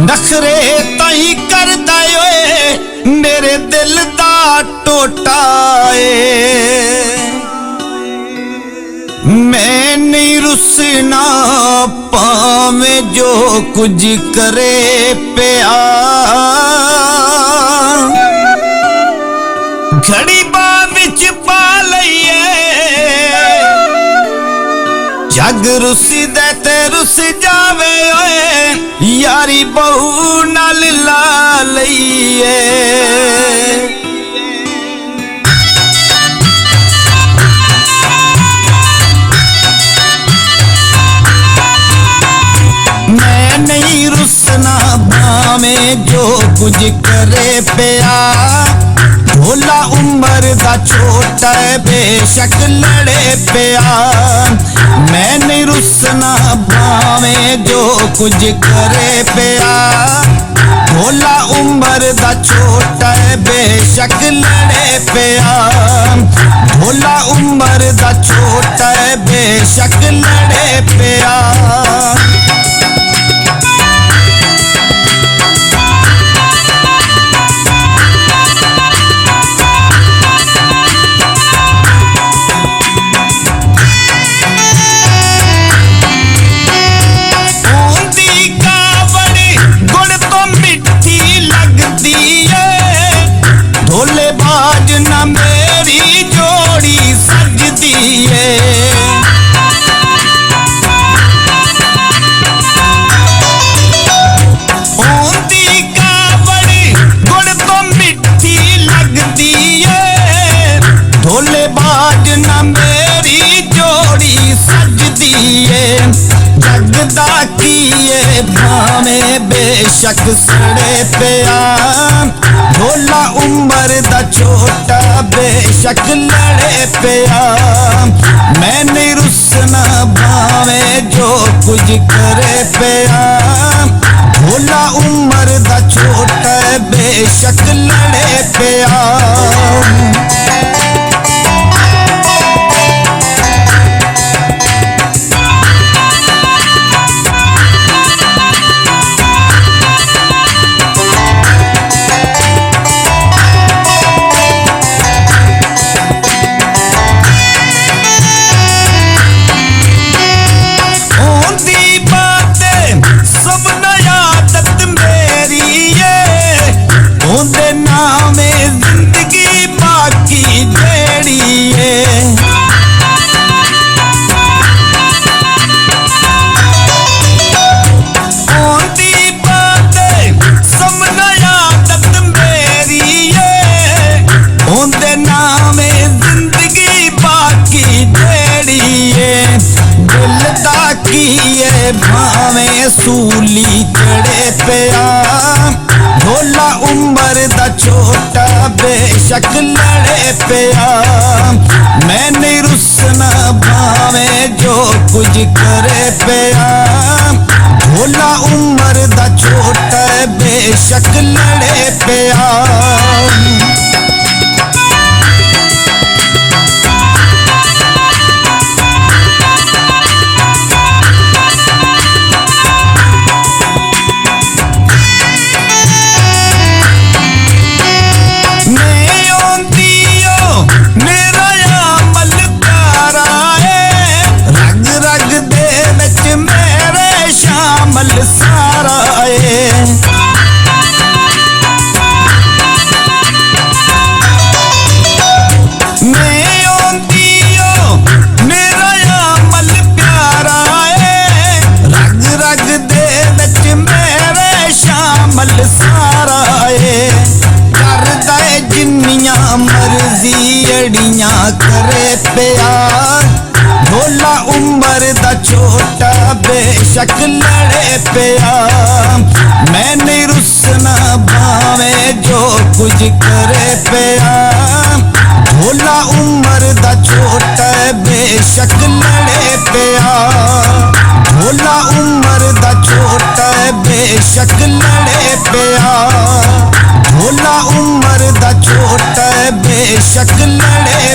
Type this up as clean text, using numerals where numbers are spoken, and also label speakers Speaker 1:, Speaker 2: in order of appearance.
Speaker 1: नखरे ताई करदा ओए मेरे दिल दा टोटा ए मैं नहीं रुसना पावे जो कुछ करे पिया घड़ी बात विच पा लईए जग रुसी दे ते रुस जावे ओए यारी बहू नाल ला लईए मैं नहीं रुसना भावें जो कुछ करे पिया भोला उम्र दा छोटा बेशक लड़े पिया मैं नहीं रुसना भावें जो कुछ करे पिया भोला उम्र दा छोटा बेशक लड़े पिया भोला उम्र दा छोटा बेशक लड़े पिया जगदा किए भावें बेशक सड़े पिया भोला उम्र दा छोटा बेशक लड़े पिया मैं नहीं रुसना भावें जो कुछ करे पिया भोला उम्र दा छोटा बेशक लड़े पिया भावें सूली चढ़े पिया भोला उम्र दा छोटा बेशक लड़े पिया मैं नहीं रुसना भावें जो कुछ करे पिया भोला उम्र दा छोटा बेशक लड़े पिया करे पिया भोला उम्र दा छोटा बेशक लड़े पिया मैं नहीं रुसना भावें जो कुछ करे पिया भोला उम्र दा छोटा बेशक लड़े पिया भोला उम्र दा छोटा बेशक लड़े पिया भोला उम्र दा छोटा बेशक लड़े